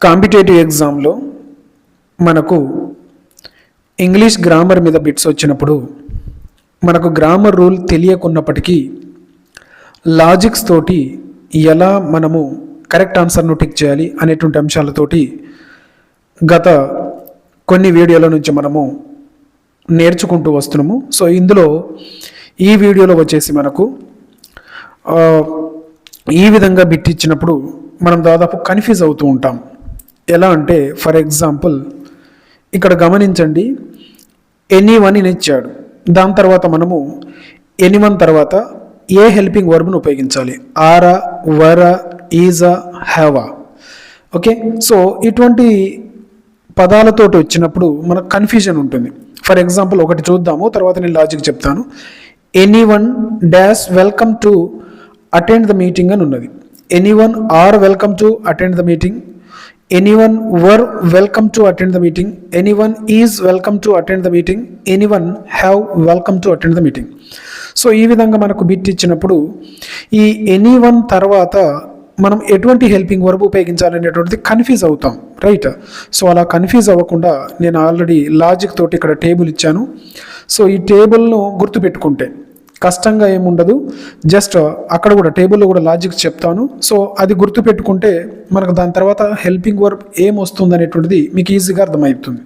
Competitive ఎగ్జామ్లో మనకు English grammar మీద బిట్స్ వచ్చినప్పుడు మనకు గ్రామర్ రూల్ తెలియకున్నప్పటికీ లాజిక్స్ తోటి ఎలా మనము కరెక్ట్ ఆన్సర్ను టిక్ చేయాలి అనేటువంటి అంశాలతోటి గత కొన్ని వీడియోల నుంచి మనము నేర్చుకుంటూ వస్తున్నాము. సో ఇందులో ఈ వీడియోలో వచ్చేసి మనకు ఈ విధంగా బిట్ ఇచ్చినప్పుడు మనం దాదాపు కన్ఫ్యూజ్ అవుతూ ఉంటాం. ఎలా అంటే ఫర్ ఎగ్జాంపుల్ ఇక్కడ గమనించండి, ఎనీవన్ అని ఇచ్చాడు. దాని తర్వాత మనము ఎనీవన్ తర్వాత ఏ హెల్పింగ్ వర్బ్ను ఉపయోగించాలి, ఆరా, వరా, ఈజా, హ్యావా. ఓకే, సో ఇటువంటి పదాలతో వచ్చినప్పుడు మనకు కన్ఫ్యూజన్ ఉంటుంది. ఫర్ ఎగ్జాంపుల్ ఒకటి చూద్దాము, తర్వాత నేను లాజిక్ చెప్తాను. Anyone dash welcome to attend the meeting అని ఉన్నది. Anyone are welcome to attend the meeting, anyone were welcome to attend the meeting, anyone is welcome to attend the meeting, anyone have welcome to attend the meeting. So ఈ విధంగా మనకు bit ఇచ్చినప్పుడు ఈ anyone తర్వాత మనం ఎటువంటి helping verb ఉపయోగించాలనేటువంటిది confuse అవుతాం, right? So అలా కన్ఫ్యూజ్ అవ్వకుండా నేను ఆల్రెడీ లాజిక్ తోటి ఇక్కడ టేబుల్ ఇచ్చాను. సో ఈ టేబుల్ను గుర్తుపెట్టుకుంటే కష్టంగా ఏముండదు, జస్ట్ అక్కడ కూడా టేబుల్లో కూడా లాజిక్ చెప్తాను. సో అది గుర్తుపెట్టుకుంటే మనకు దాని తర్వాత హెల్పింగ్ వర్బ్ ఏం వస్తుంది అనేటువంటిది మీకు ఈజీగా అర్థమవుతుంది,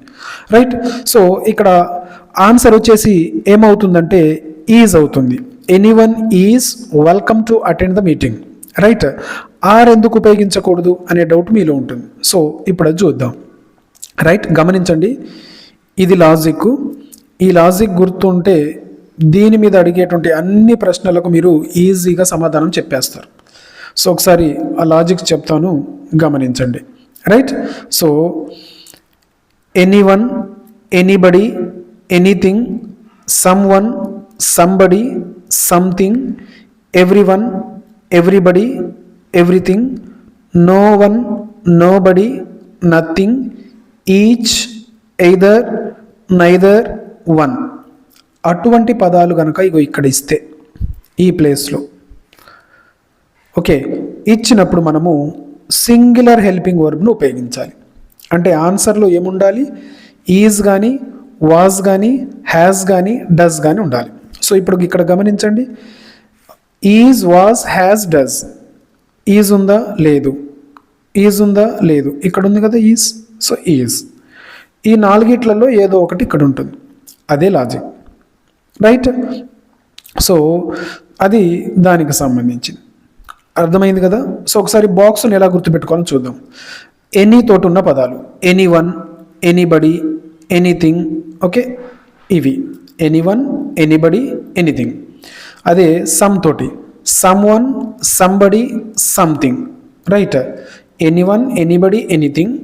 రైట్? సో ఇక్కడ ఆన్సర్ వచ్చేసి ఏమవుతుందంటే ఈజ్ అవుతుంది. Anyone is welcome to attend the meeting, right? Are ఎందుకు ఉపయోగించకూడదు అనే డౌట్ మీలో ఉంటుంది. సో ఇప్పుడు అది చూద్దాం, రైట్? గమనించండి, ఇది లాజిక్. ఈ లాజిక్ గుర్తుంటే దీని మీద అడిగేటువంటి అన్ని ప్రశ్నలకు మీరు ఈజీగా సమాధానం చెప్పేస్తారు. సో ఒకసారి ఆ లాజిక్ చెప్తాను, గమనించండి, right? So anyone, anybody, anything, someone, somebody, something, everyone, everybody, everything, no one, nobody, nothing, each, either, neither, one. అటువంటి పదాలు కనుక ఇగో ఇక్కడ ఇస్తే ఈ ప్లేస్లో, ఓకే, ఇచ్చినప్పుడు మనము సింగులర్ హెల్పింగ్ వర్బ్ను ఉపయోగించాలి. అంటే ఆన్సర్లో ఏముండాలి, ఈజ్ కానీ, వాజ్ కానీ, హ్యాస్ కానీ, డస్ కానీ ఉండాలి. సో ఇప్పుడు ఇక్కడ గమనించండి, is, was, has, does. Is ఉందా, లేదు. ఈజ్ ఉందా, లేదు. ఇక్కడ ఉంది కదా ఈజ్, సో ఈజ్. ఈ నాలుగిట్లలో ఏదో ఒకటి ఇక్కడ ఉంటుంది, అదే లాజిక్, రైట్? సో అది దానికి సంబంధించింది, అర్థమైంది కదా? సో ఒకసారి బాక్స్ని ఎలా గుర్తుపెట్టుకోవాలో చూద్దాం. ఎనీ తోటి ఉన్న పదాలు ఎనీవన్, ఎనీబడి, ఎనీథింగ్, ఓకే, ఇవి ఎనీవన్, ఎనీబడి, ఎనీథింగ్. అదే సమ్ తోటి someone, somebody, something, right? Anyone, anybody, anything,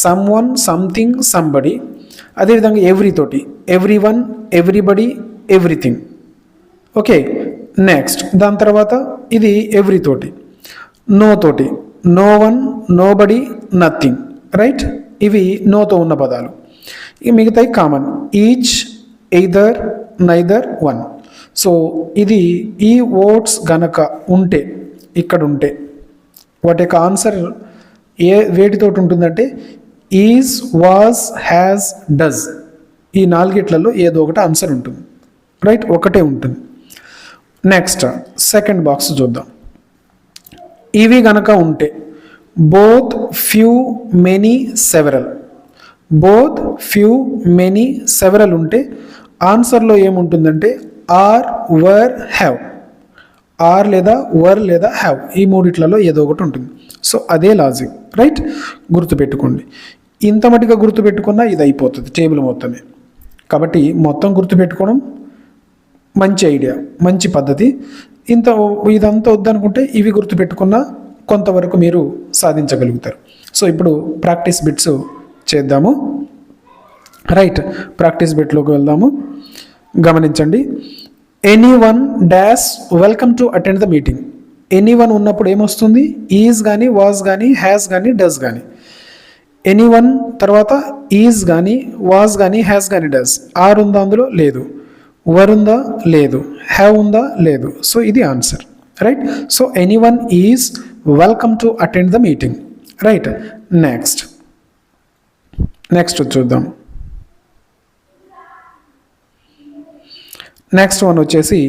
someone, something, somebody. అదేవిధంగా ఎవ్రీ తోటి everyone, everybody, everything, okay. Next దాని తర్వాత ఇది ఎవ్రీ తోటి, నో తోటి no one, nobody, nothing, right? ఇవి నోతో ఉన్న పదాలు. ఈ మిగతాయి common, each, either, neither, one. So ఇది ఈ వర్డ్స్ గనక ఉంటే, ఇక్కడ ఉంటే వాటి యొక్క ఆన్సర్ వేటితోటి ఉంటుందంటే ఈజ్, వాజ్, హ్యాస్, డస్. ఈ నాలుగిట్లలో ఏదో ఒకటి ఆన్సర్ ఉంటుంది, రైట్? ఒకటే ఉంటుంది. నెక్స్ట్ సెకండ్ బాక్స్ చూద్దాం. ఇవి గనక ఉంటే both, few, many, several. Both, few, many, several ఉంటే ఆన్సర్లో ఏముంటుందంటే ఆర్, వర్, హ్యావ్. ఆర్ లేదా వర్ లేదా హ్యావ్, ఈ మూడిట్లలో ఏదో ఒకటి ఉంటుంది. సో అదే లాజిక్, రైట్? గుర్తుపెట్టుకోండి. ఇంత మటుగా గుర్తుపెట్టుకున్నా ఇది అయిపోతుంది టేబుల్ మొత్తమే. కాబట్టి మొత్తం గుర్తుపెట్టుకోవడం మంచి ఐడియా, మంచి పద్ధతి. ఇదంతా వద్దనుకుంటే ఇవి గుర్తుపెట్టుకున్నా కొంతవరకు మీరు సాధించగలుగుతారు. సో ఇప్పుడు ప్రాక్టీస్ బిట్స్ చేద్దాము, రైట్? ప్రాక్టీస్ బిట్లోకి వెళ్దాము. గమనించండి, anyone dash welcome to attend the meeting. Anyone ఉన్నప్పుడు ఏమొస్తుంది, ఈజ్ కానీ, వాజ్ కానీ, హ్యాస్ కానీ, డస్ కానీ. ఎనీవన్ తర్వాత ఈజ్ కానీ, వాజ్ కానీ, హ్యాస్ కానీ, డస్. ఆర్ ఉందా అందులో, లేదు. వర్ ఉందా, లేదు. హ్యావ్ ఉందా, లేదు. సో ఇది answer, right? So anyone is welcome to attend the meeting, right. Next చూద్దాం. నెక్స్ట్ వన్ వచ్చేసి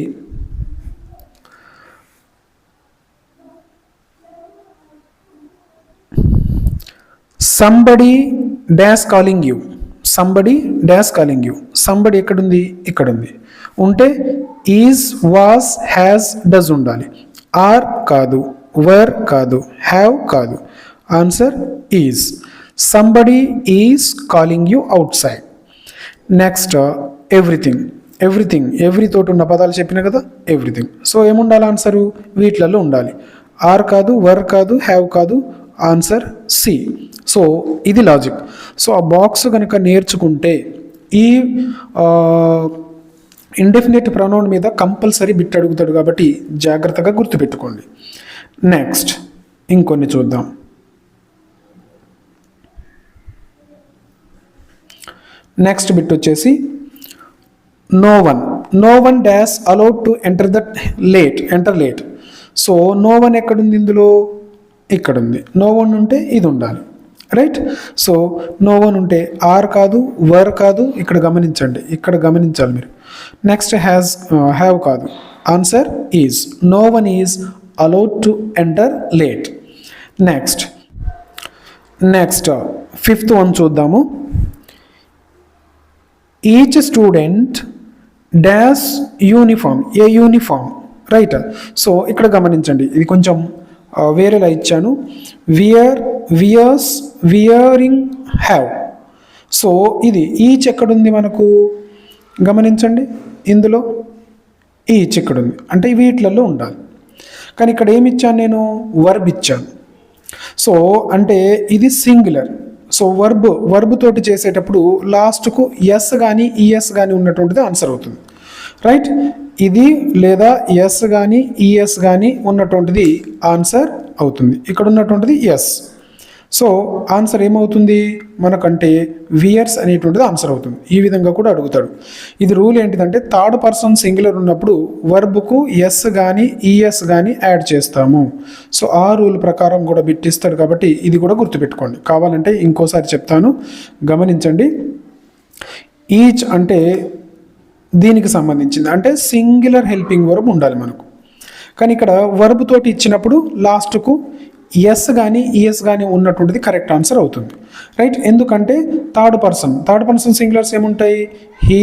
somebody dash calling you. Somebody dash calling you. Somebody ఎక్కడుంది? ఇక్కడుంది. ఉంటే ఈజ్, వాస్, హ్యాస్, డస్ ఉండాలి. ఆర్ కాదు, వర్ కాదు, హ్యావ్ కాదు. Answer is. Somebody is calling you out side. Next everything. Every తోటి ఉన్న పదాలు చెప్పిన కదా, ఎవ్రీథింగ్. సో ఏముండాలి ఆన్సరు? వీటిలలో ఉండాలి. ఆర్ కాదు, వర్ కాదు, హ్యావ్ కాదు. Answer C. సో ఇది లాజిక్. సో ఆ బాక్స్ కనుక నేర్చుకుంటే ఈ ఇండెఫినిట్ ప్రొనౌన్ మీద కంపల్సరీ బిట్ అడుగుతాడు కాబట్టి జాగ్రత్తగా గుర్తుపెట్టుకోండి. నెక్స్ట్ ఇంకొన్ని చూద్దాం. నెక్స్ట్ బిట్ వచ్చేసి no one dash allowed to enter late. So no one ఎక్కడుంది? ఇందులో ఇక్కడుంది. నో వన్ ఉంటే ఇది ఉండాలి. రైట్. సో నో వన్ ఉంటే ఆర్ కాదు, వర్ కాదు. ఇక్కడ గమనించాలి మీరు. నెక్స్ట్ హ్యావ్ కాదు. Answer is. No one is allowed to enter late. Next fifth one చూద్దాము. Each student dash uniform. A uniform? Right. So ఇక్కడ గమనించండి, ఇది కొంచెం వేరేలా ఇచ్చాను. Wears, wearing, have. సో ఇది ఈచ్ ఎక్కడుంది మనకు? గమనించండి, ఇందులో ఈచ్ ఎక్కడుంది అంటే వీటిలలో ఉండాలి. కానీ ఇక్కడ ఏమి ఇచ్చాను నేను? వర్బ్ ఇచ్చాను. సో అంటే ఇది సింగులర్. సో వర్బ్ తోటి చేసేటప్పుడు లాస్ట్కు ఎస్ కానీ ఈఎస్ కానీ ఉన్నటువంటిది ఆన్సర్ అవుతుంది. రైట్. ఇది లేదా ఎస్ కానీ ఈఎస్ కానీ ఉన్నటువంటిది ఆన్సర్ అవుతుంది. ఇక్కడ ఉన్నటువంటిది ఎస్. సో ఆన్సర్ ఏమవుతుంది మనకంటే? వియర్స్ అనేటువంటిది ఆన్సర్ అవుతుంది. ఈ విధంగా కూడా అడుగుతాడు. ఇది రూల్ ఏంటిదంటే థర్డ్ పర్సన్ సింగులర్ ఉన్నప్పుడు వర్బ్కు ఎస్ కానీ ఈఎస్ కానీ యాడ్ చేస్తాము. సో ఆ రూల్ ప్రకారం కూడా బిట్టిస్తాడు కాబట్టి ఇది కూడా గుర్తుపెట్టుకోండి. కావాలంటే ఇంకోసారి చెప్తాను, గమనించండి. ఈచ్ అంటే దీనికి సంబంధించింది, అంటే సింగులర్ హెల్పింగ్ వర్బ్ ఉండాలి మనకు. కానీ ఇక్కడ వర్బ్ తోటి ఇచ్చినప్పుడు లాస్ట్కు ఎస్ కానీ ఈఎస్ కానీ ఉన్నటువంటిది కరెక్ట్ ఆన్సర్ అవుతుంది. రైట్. ఎందుకంటే థర్డ్ పర్సన్ సింగులర్స్ ఏముంటాయి? He,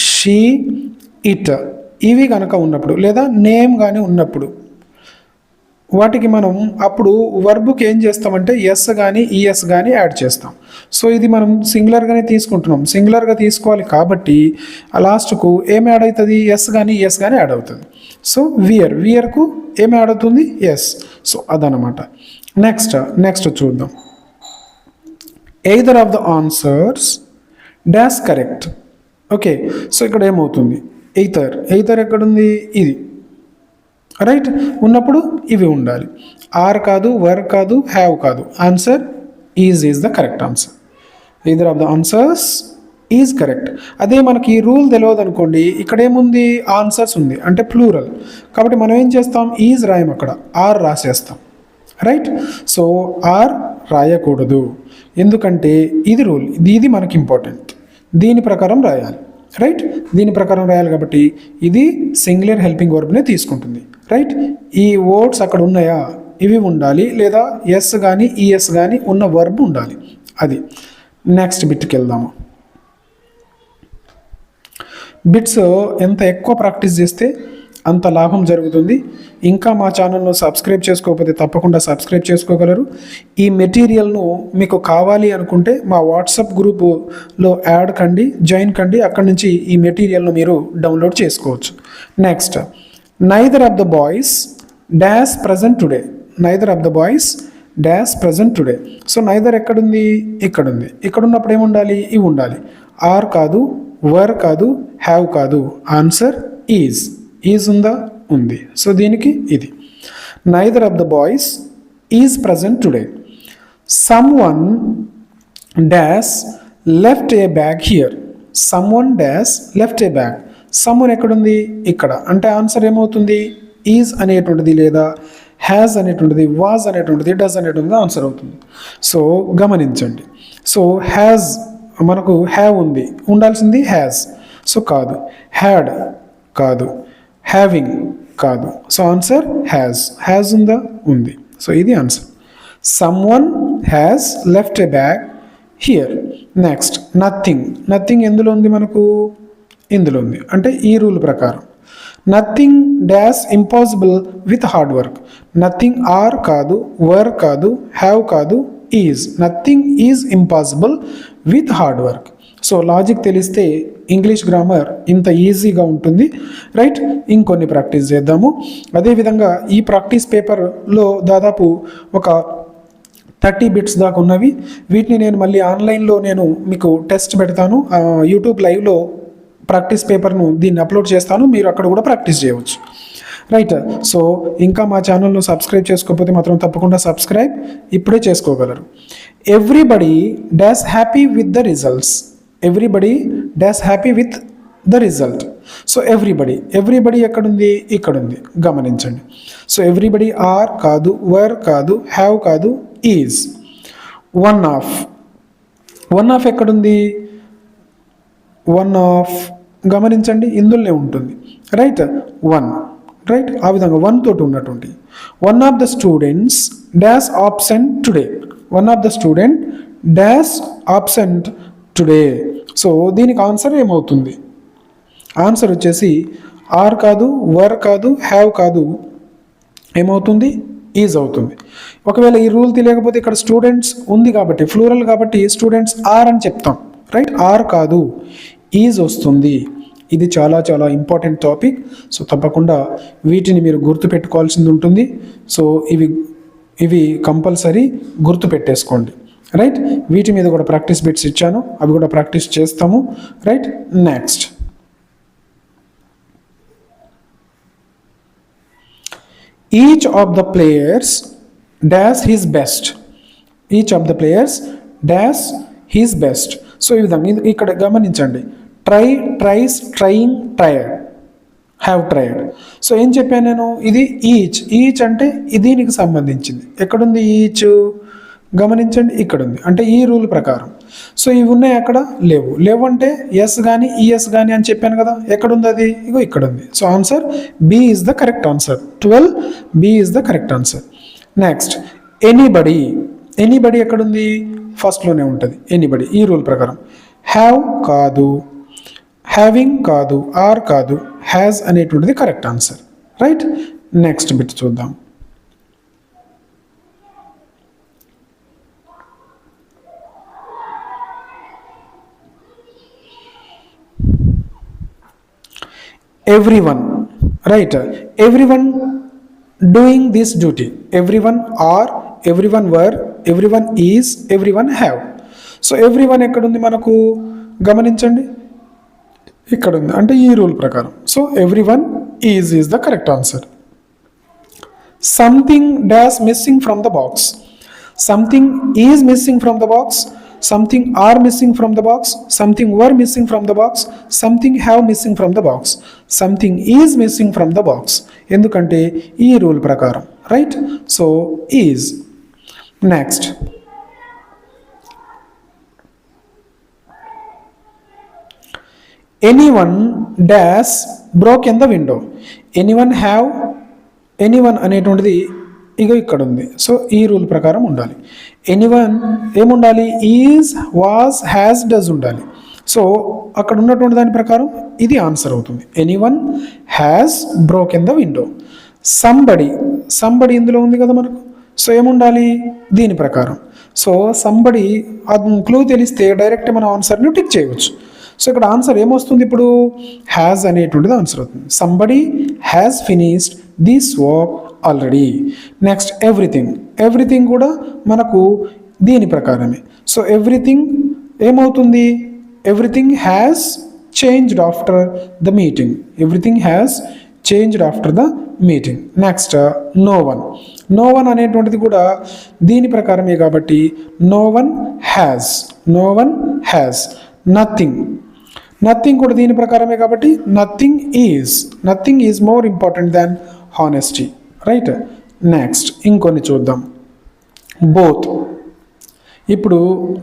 she, it. ఇవి కనుక ఉన్నప్పుడు లేదా నేమ్ కానీ ఉన్నప్పుడు వాటికి మనం అప్పుడు వర్బుకి ఏం చేస్తామంటే ఎస్ కానీ ఈఎస్ కానీ యాడ్ చేస్తాం. సో ఇది మనం సింగులర్గానే తీసుకుంటున్నాం. సింగులర్గా తీసుకోవాలి కాబట్టి లాస్ట్కు ఏం యాడ్ అవుతుంది? ఎస్ కానీ ఈఎస్ కానీ యాడ్ అవుతుంది. సో వియర్కు ఏం యాడ్ అవుతుంది? ఎస్. సో అదనమాట. నెక్స్ట్ చూద్దాం. Either of the answers dash correct. Okay. So ఇక్కడ ఏమవుతుంది? ఎయితర్ ఎక్కడుంది? ఇది. రైట్. ఉన్నప్పుడు ఇవి ఉండాలి. ఆర్ కాదు, వర్ కాదు, హ్యావ్ కాదు. Answer is the correct answer. Either of the answers is correct. అదే మనకి ఈ రూల్ తెలియదు అనుకోండి, ఇక్కడ ఏముంది? ఆన్సర్స్ ఉంది అంటే ప్లూరల్. కాబట్టి మనం ఏం చేస్తాం? ఈజ్ రాయం, అక్కడ ఆర్ రాసేస్తాం. రైట్. సో ఆర్ రాయకూడదు, ఎందుకంటే ఇది రూల్. ఇది మనకి ఇంపార్టెంట్. దీని ప్రకారం రాయాలి. రైట్. దీని ప్రకారం రాయాలి కాబట్టి ఇది సింగులర్ హెల్పింగ్ వర్బ్నే తీసుకుంటుంది. రైట్. ఈ వర్డ్స్ అక్కడ ఉన్నాయా? ఇవి ఉండాలి, లేదా ఎస్ కానీ ఈఎస్ కానీ ఉన్న వర్బ్ ఉండాలి. అది. నెక్స్ట్ బిట్కి వెళ్దాము. బిట్స్ ఎంత ఎక్కువ ప్రాక్టీస్ చేస్తే అంత లాభం జరుగుతుంది. ఇంకా మా ఛానల్ను సబ్స్క్రైబ్ చేసుకోకపోతే తప్పకుండా సబ్స్క్రైబ్ చేసుకోగలరు. ఈ మెటీరియల్ను మీకు కావాలి అనుకుంటే మా వాట్సాప్ గ్రూపులో జాయిన్ కండి. అక్కడి నుంచి ఈ మెటీరియల్ను మీరు డౌన్లోడ్ చేసుకోవచ్చు. Next, neither of the boys dash present today. Neither of the boys dash present today. So neither ఎక్కడుంది? ఇక్కడుంది. ఇక్కడ ఉన్నప్పుడు ఏముండాలి? ఇవి ఉండాలి. ఆర్ కాదు, వర్ కాదు, హ్యావ్ కాదు. ఆన్సర్ ఈజ్ ఉందా? ఉంది. సో దీనికి ఇది. Neither of the boys is present today. Someone dash left A bag here. Someone dash left A bag. Someone ఎక్కడుంది? ఇక్కడ. అంటే ఆన్సర్ ఏమవుతుంది? ఈజ్ అనేటువంటిది లేదా హ్యాజ్ అనేటువంటిది, వాజ్ అనేటువంటిది, డస్ అనేటువంటిది ఆన్సర్ అవుతుంది. సో గమనించండి. సో హ్యాజ్ మనకు హ్యావ్ ఉంది, ఉండాల్సింది హ్యాజ్. సో కాదు. హ్యాడ్ కాదు. హ్యావింగ్ కాదు. So answer has. హ్యాజ్ ఉందా? ఉంది. సో ఇది answer. Someone has left a bag here. Next nothing. Nothing ఎందులో ఉంది మనకు? ఇందులో ఉంది. అంటే ఈ రూల్ ప్రకారం nothing dash impossible with hard work. Nothing are కాదు, వర్ కాదు, హ్యావ్ కాదు, is. Nothing is impossible with hard work. So logic తెలిస్తే ఇంగ్లీష్ గ్రామర్ ఇంత ఈజీగా ఉంటుంది, రైట్? ఇంకొన్ని ప్రాక్టీస్ చేద్దాము. అదేవిధంగా ఈ ప్రాక్టీస్ పేపర్లో దాదాపు ఒక 30 బిట్స్ దాకా ఉన్నవి. వీటిని నేను మళ్ళీ ఆన్లైన్లో నేను మీకు టెస్ట్ పెడతాను. యూట్యూబ్ లైవ్లో ప్రాక్టీస్ పేపర్ను దీన్ని అప్లోడ్ చేస్తాను, మీరు అక్కడ కూడా ప్రాక్టీస్ చేయవచ్చు, రైట్? సో ఇంకా మా ఛానల్ను సబ్స్క్రైబ్ చేసుకోకపోతే మాత్రం తప్పకుండా సబ్స్క్రైబ్ ఇప్పుడే చేసుకోగలరు. Everybody dash happy with the results. Everybody dash happy with the result. So everybody, everybody ఎక్కడుంది? ఇక్కడుంది, గమనించండి. సో ఎవ్రీబడి ఆర్ కాదు, వర్ కాదు, హ్యావ్ కాదు, is. One of. One of ఎక్కడుంది? వన్ ఆఫ్ గమనించండి, ఇందులోనే ఉంటుంది, రైట్? One, right? ఆ విధంగా వన్ తోటి ఉన్నటువంటి. One of the students dash absent today. One of the student dash absent today. So దీనికి ఆన్సర్ ఏమవుతుంది? ఆన్సర్ వచ్చేసి ఆర్ కాదు, వర్ కాదు, హ్యావ్ కాదు, ఏమవుతుంది? ఈజ్ అవుతుంది. ఒకవేళ ఈ రూల్ తెలియకపోతే ఇక్కడ స్టూడెంట్స్ ఉంది కాబట్టి, ఫ్లూరల్ కాబట్టి స్టూడెంట్స్ ఆర్ అని చెప్తాం, రైట్? ఆర్ కాదు, ఈజ్ వస్తుంది. ఇది చాలా చాలా ఇంపార్టెంట్ టాపిక్. సో తప్పకుండా వీటిని మీరు గుర్తుపెట్టుకోవాల్సింది ఉంటుంది. సో ఇవి కంపల్సరీ గుర్తుపెట్టేసుకోండి, రైట్? వీటి మీద కూడా ప్రాక్టీస్ బిట్స్ ఇచ్చాను, అవి కూడా ప్రాక్టీస్ చేస్తాము, right? Next each of the players dash his best. Each of the players dash his best. So ఈ విధంగా ఇక్కడ గమనించండి. Try, tries, trying, tried, have tried. So ఏం చెప్పాను నేను? ఇది ఈచ్. ఈచ్ అంటే దీనికి సంబంధించింది. ఎక్కడుంది ఈచ్? గమనించండి, ఇక్కడ ఉంది. అంటే ఈ రూల్ ప్రకారం. సో ఇవి ఉన్నాయి, అక్కడ లేవు. లేవు అంటే ఎస్ కానీ ఈఎస్ కానీ అని చెప్పాను కదా. ఎక్కడుంది అది? ఇగో ఇక్కడ ఉంది. So answer B is the correct answer. 12 B is the correct answer. Next anybody. Anybody ఎక్కడుంది? ఫస్ట్లోనే ఉంటుంది ఎనీబడి, ఈ రూల్ ప్రకారం. హ్యావ్ కాదు, హ్యావింగ్ కాదు, ఆర్ కాదు, హ్యాజ్ అనేటువంటిది correct answer, right? Next bit చూద్దాం. Everyone, right? Everyone doing this duty. Everyone are, everyone were, everyone is, everyone have. So everyone ఎక్కడుంది మనకు? గమనించండి, ఇక్కడ ఉంది. అంటే ఈ రూల్ ప్రకారం. So everyone is the correct answer. Something dash missing from the box. Something is missing from the box. Something are missing from the box. Something were missing from the box. Something have missing from the box. Something is missing from the box. ఎందుకంటే ఈ rule ప్రకారం, right? So is. Next anyone dash broke in the window. Anyone have, anyone అనేటువంటిది ఇగో ఇక్కడ ఉంది. So ఈ rule ప్రకారం ఉండాలి. Anyone ఏముండాలి? ఈజ్, వాజ్, హ్యాస్, డస్ ఉండాలి. సో అక్కడ ఉన్నటువంటి దాని ప్రకారం ఇది ఆన్సర్ అవుతుంది. Anyone has broke in the window. Somebody, somebody ఇందులో ఉంది కదా మనకు. సో ఏముండాలి? దీని ప్రకారం. సో సంబడి క్లూ తెలిస్తే డైరెక్ట్ మనం ఆన్సర్ని టిక్ చేయవచ్చు. సో ఇక్కడ ఆన్సర్ ఏమొస్తుంది? ఇప్పుడు హ్యాస్ అనేటువంటిది ఆన్సర్ అవుతుంది. Somebody has finished this work already. Next everything. Everything కూడా మనకు దీని ప్రకారమే. సో ఎవ్రీథింగ్ ఏమవుతుంది? Everything has changed after the meeting. Everything has changed after the meeting. Next no one. No one అనేటువంటిది కూడా దీని ప్రకారమే కాబట్టి no one has. No one has. Nothing. Nothing కూడా దీని ప్రకారమే కాబట్టి nothing is. Nothing is more important than honesty, right? Next ఇంకొన్ని చూద్దాం. బోత్. ఇప్పుడు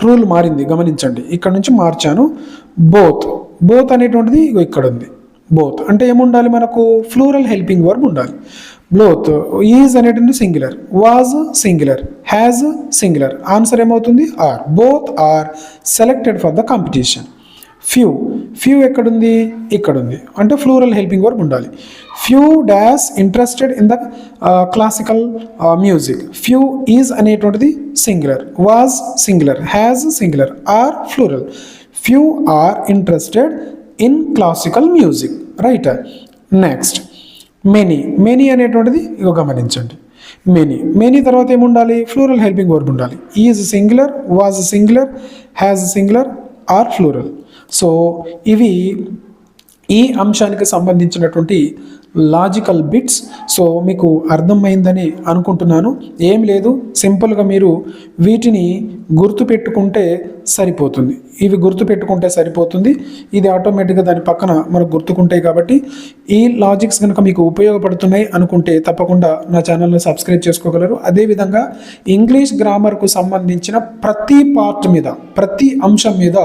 రూల్ మారింది, గమనించండి. ఇక్కడ నుంచి మార్చాను. బోత్. బోత్ అనేటువంటిది ఇగో ఇక్కడ ఉంది. బోత్ అంటే ఏముండాలి మనకు? ఫ్లూరల్ హెల్పింగ్ వర్బ్ ఉండాలి. బోత్. ఈజ్ అనేటువంటి singular, was singular, has singular. Answer ఏమవుతుంది? Are. Both are selected for the competition. Few. Few ఎక్కడుంది? ఇక్కడ ఉంది. అంటే ఫ్లూరల్ హెల్పింగ్ వర్బ్ ఉండాలి. Few dash interested in the classical music. Few is అనేటువంటిది singular, was singular, has singular, are plural. Few are interested in classical music. Right. Next many. Many అనేటువంటిది ఇగో గమనించండి. Many. Many తర్వాత ఏముండాలి? Plural helping verb ఉండాలి. Is singular, was singular, has singular, are plural. So ఇవి ఈ అంశానికి సంబంధించినటువంటి లాజికల్ బిట్స్. సో మీకు అర్థమైందని అనుకుంటున్నాను. ఏం లేదు, సింపుల్గా మీరు వీటిని గుర్తుపెట్టుకుంటే సరిపోతుంది. ఇవి గుర్తుపెట్టుకుంటే సరిపోతుంది. ఇది ఆటోమేటిక్గా దాని పక్కన మనకు గుర్తుకుంటాయి. కాబట్టి ఈ లాజిక్స్ కనుక మీకు ఉపయోగపడుతున్నాయి అనుకుంటే తప్పకుండా నా ఛానల్ని సబ్స్క్రైబ్ చేసుకోగలరు. అదేవిధంగా ఇంగ్లీష్ గ్రామర్కు సంబంధించిన ప్రతి పార్ట్ మీద, ప్రతి అంశం మీద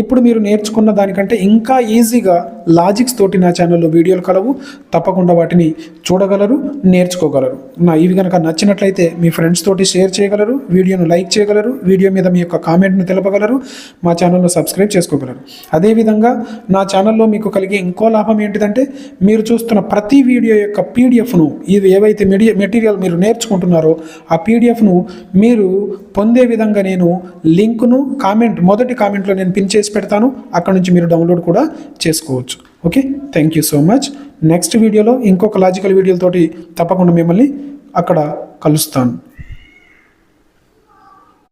ఇప్పుడు మీరు నేర్చుకున్న దానికంటే ఇంకా ఈజీగా లాజిక్స్ తోటి నా ఛానల్లో వీడియోలు కలవు. తప్పకుండా వాటిని చూడగలరు, నేర్చుకోగలరు. ఇవి కనుక నచ్చినట్లయితే మీ ఫ్రెండ్స్ తోటి షేర్ చేయగలరు, వీడియోను లైక్ చేయగలరు, వీడియో మీద మీ యొక్క కామెంట్ను తెలపగలరు, మా ఛానల్లో సబ్స్క్రైబ్ చేసుకోగలరు. అదేవిధంగా నా ఛానల్లో మీకు కలిగే ఇంకో లాభం ఏంటిదంటే మీరు చూస్తున్న ప్రతి వీడియో యొక్క పీడిఎఫ్ను, ఇది ఏవైతే మెటీరియల్ మీరు నేర్చుకుంటున్నారో ఆ పీడిఎఫ్ను మీరు పొందే విధంగా నేను లింకును మొదటి కామెంట్లో నేను పిన్ చేసి పెడతాను. అక్కడ నుంచి మీరు డౌన్లోడ్ కూడా చేసుకోవచ్చు. Okay, thank you so much. Next వీడియోలో ఇంకొక లాజికల్ వీడియోలతోటి తప్పకుండా మిమ్మల్ని అక్కడ కలుస్తాను.